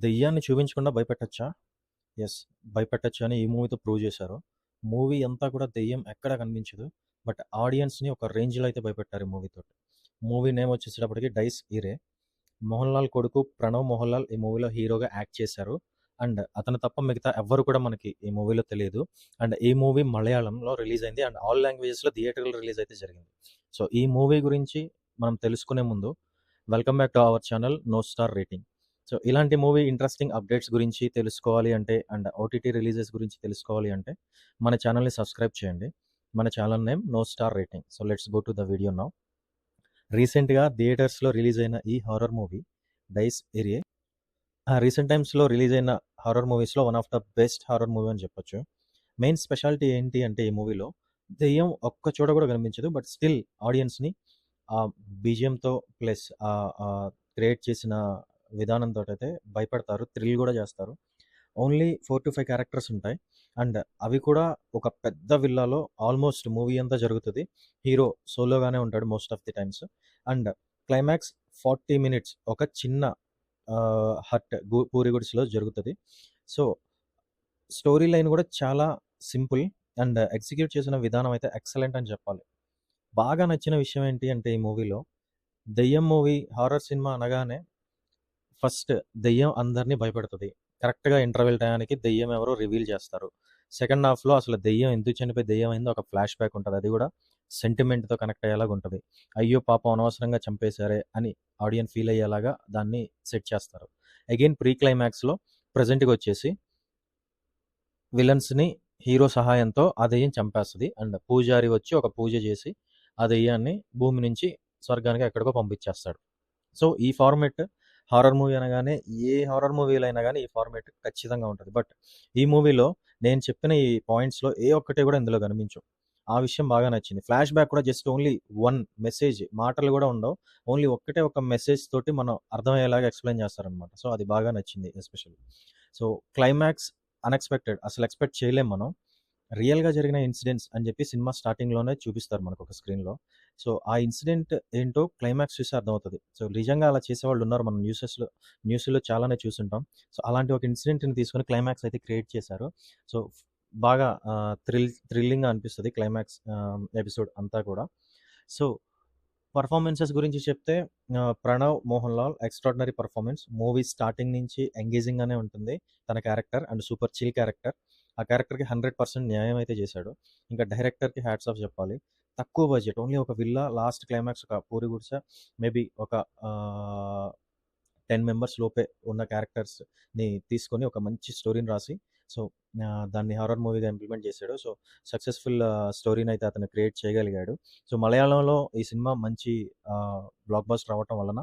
దెయ్యాన్ని చూపించకుండా భయపెట్టొచ్చా? యెస్. భయపెట్టొచ్చు అని ఈ మూవీతో ప్రూవ్ చేశారు. మూవీ అంతా కూడా దెయ్యం ఎక్కడ కనిపించదు. బట్ ఆడియన్స్‌ని ఒక రేంజ్‌లో అయితే భయపెట్టారు ఈ మూవీతోటి. మూవీ నేమ్ వచ్చేసేటప్పటికి 'డైస్ ఇరే'. మోహన్ లాల్ కొడుకు ప్రణవ్ మోహన్ లాల్ ఈ మూవీలో హీరోగా యాక్ట్ చేశారు. అండ్ అతను తప్ప మిగతా ఎవ్వరు కూడా మనకి ఈ మూవీలో తెలీదు. అండ్ ఈ మూవీ మలయాళంలో రిలీజ్ అయింది. అండ్ ఆల్ లాంగ్వేజెస్‌లో థియేటర్‌లో రిలీజ్ అయితే జరిగింది. సో, ఈ మూవీ గురించి మనం తెలుసుకునే ముందు welcome back to our channel no star rating. So, ఇలాంటి మూవీ ఇంట్రెస్టింగ్ అప్డేట్స్ గురించి తెలుసుకోవాలి అంటే అండ్ ఓటీటీ రిలీజెస్ గురించి తెలుసుకోవాలి అంటే మన ఛానల్‌ని సబ్స్క్రైబ్ చేయండి. మన channel name no star rating. So, let's go to the video now. రీసెంట్‌గా థియేటర్స్‌లో రిలీజ్ అయిన ఈ horror movie 'Dies Irae' recent టైమ్స్‌లో రిలీజ్ అయిన హారర్ మూవీస్‌లో one of the best horror movie అని చెప్పొచ్చు. మెయిన్ స్పెషాలిటీ ఏంటి అంటే ఈ మూవీలో దెయ్యం ఒక్క చోట కూడా కనిపించదు. బట్ స్టిల్ ఆడియన్స్‌ని ఆ బీజీఎంతో ప్లస్ క్రియేట్ చేసిన విధానంతోటైతే భయపడతారు. థ్రిల్ కూడా చేస్తారు. ఓన్లీ 4-5 క్యారెక్టర్స్ ఉంటాయి. అండ్ అవి కూడా ఒక పెద్ద విల్లాలో ఆల్మోస్ట్ మూవీ అంతా జరుగుతది. హీరో సోలోగానే ఉంటాడు most of the times. And climax 40 minutes ఒక చిన్న హట్ పూరి గుడిసెలో జరుగుతది. సో, స్టోరీ లైన్ కూడా చాలా సింపుల్ అండ్ ఎగ్జిక్యూట్ చేసిన విధానం అయితే ఎక్సలెంట్ అని చెప్పాలి. బాగా నచ్చిన విషయం ఏంటి అంటే ఈ మూవీలో దెయ్యం మూవీ, హారర్ సినిమా అనగానే ఫస్ట్ దెయ్యం అందరిని భయపెడుతది. కరెక్ట్‌గా ఇంటర్వెల్ టయానికి దెయ్యం ఎవరో రివీల్ చేస్తారు. సెకండ్ హాఫ్‌లో అసలు దెయ్యం ఎందుకు చనిపోయి దెయ్యం అయిందో ఒక ఫ్లాష్ బ్యాక్ ఉంటది. అది కూడా సెంటిమెంట్‌తో కనెక్ట్ అయ్యేలాగా ఉంటది. అయ్యో పాపం అనవసరంగా చంపేశారే అని ఆడియన్స్ ఫీల్ అయ్యేలాగా దాన్ని సెట్ చేస్తారు. అగైన్ ప్రీ క్లైమాక్స్‌లో ప్రెజెంట్‌కొచ్చేసి విలన్స్‌ని హీరో సహాయంతో ఆ దెయ్యం చంపేస్తది. అండ్ పూజారి వచ్చి ఒక పూజ చేసి ఆ దెయ్యాన్ని భూమి నుంచి స్వర్గానికి ఎక్కడికో పంపించేస్తాడు. సో, ఈ ఫార్మాట్ హారర్ మూవీ అనగానే ఏ హారర్ మూవీలో అయినా గానీ ఈ ఫార్మాట్ ఖచ్చితంగా ఉంటది. బట్ ఈ మూవీలో నేను చెప్పిన ఈ పాయింట్స్‌లో ఏ ఒక్కటి కూడా ఇందులో కనిపించవు. ఆ విషయం బాగా నచ్చింది. ఫ్లాష్ బ్యాక్ కూడా జస్ట్ ఓన్లీ వన్ మెసేజ్, మాటలు కూడా ఉండవు. ఓన్లీ ఒక్కటే ఒక మెసేజ్ తోటి మనం అర్థమయ్యేలాగా ఎక్స్‌ప్లెయిన్ చేస్తారనమాట. సో, అది బాగా నచ్చింది ఎస్పెషల్లీ. సో, క్లైమాక్స్ అన్‌ఎక్స్‌పెక్టెడ్ అసలు ఎక్స్‌పెక్ట్ చేయలేం మనం. రియల్‌గా జరిగిన ఇన్సిడెంట్స్ అని చెప్పి సినిమా స్టార్టింగ్‌లోనే చూపిస్తారు మనకొక స్క్రీన్‌లో. సో, ఆ ఇన్సిడెంట్ ఏంటో క్లైమాక్స్ చూస్తే అర్థమవుతది. సో, నిజంగా అలా చేసేవాళ్ళున్నారు. మనం న్యూస్‌లో చాలానే చూసుంటాం. సో, అలాంటి ఒక ఇన్సిడెంట్‌ని తీసుకొని క్లైమాక్స్ అయితే క్రియేట్ చేశారు. సో, బాగా థ్రిల్లింగ్‌గా అనిపిస్తది క్లైమాక్స్ ఎపిసోడ్ అంతా కూడా. సో, పెర్ఫార్మన్సెస్ గురించి చెప్తే Pranav Mohan Lal extraordinary performance. Movie starting నుంచి ఎంగేజింగ్‌గానే ఉంటుంది తన character and super chill character. ఆ క్యారెక్టర్‌కి 100% న్యాయం అయితే చేశాడు. ఇంకా డైరెక్టర్‌కి హ్యాట్స్ ఆఫ్ చెప్పాలి. తక్కువ బడ్జెట్ ఓన్లీ ఒక విల్లా లాస్ట్ క్లైమాక్స్ ఒక పూరి గుడిసె మేబీ ఒక 10 మెంబర్స్ లోపే ఉన్న క్యారెక్టర్స్‌ని తీసుకొని ఒక మంచి స్టోరీని రాసి సో, దాన్ని హారర్ మూవీగా ఇంప్లిమెంట్ చేశాడు. సో, సక్సెస్‌ఫుల్ స్టోరీని అయితే అతను క్రియేట్ చేయగలిగాడు. సో, మలయాళంలో ఈ సినిమా మంచి బ్లాక్ బస్టర్ అవ్వటం వలన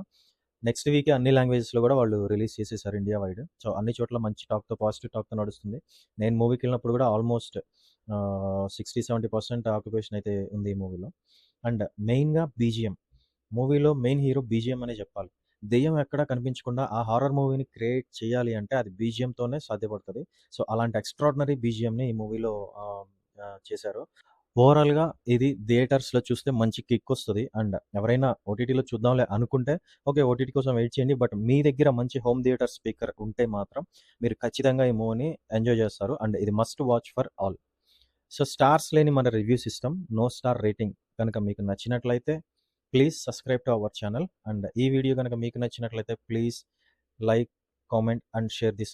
నెక్స్ట్ వీకే అన్ని లాంగ్వేజెస్‌లో కూడా వాళ్ళు రిలీజ్ చేసేసారు ఇండియా వైడ్. సో, అన్ని చోట్ల మంచి టాక్‌తో పాజిటివ్ టాక్‌తో నడుస్తుంది. నేను మూవీకెళ్ళినప్పుడు కూడా ఆల్మోస్ట్ 60-70% ఆక్యుపేషన్ అయితే ఉంది ఈ మూవీలో. అండ్ మెయిన్‌గా బీజీఎం. మూవీలో మెయిన్ హీరో బీజీఎం అనే చెప్పాలి. దెయ్యం ఎక్కడా కనిపించకుండా ఆ హారర్ మూవీని క్రియేట్ చేయాలి అంటే అది బీజీఎంతోనే సాధ్యపడుతది. సో, అలాంటి ఎక్స్ట్రార్డినరీ బీజీఎంని ఈ మూవీలో ఆహ్, ఆహ్, చేశారు. ఓవరాల్‌గా ఇది థియేటర్స్‌లో చూస్తే మంచి కిక్కొస్తది. అండ్ ఎవరైనా ఓటీటీలో చూద్దాంలే అనుకుంటే ఓకే. ఓటీటీ కోసం వెయిట్ చేయండి. బట్ మీ దగ్గర మంచి హోమ్ థియేటర్ స్పీకర్ ఉంటే మాత్రం మీరు ఖచ్చితంగా ఈ మూవీని ఎంజాయ్ చేస్తారు. అండ్ ఇది must watch for all. So, stars లేని మన review system no star rating కనుక మీకు నచ్చినట్లయితే please subscribe to our channel. And ఈ వీడియో గనుక మీకు నచ్చినట్లయితే please like, comment and share this video.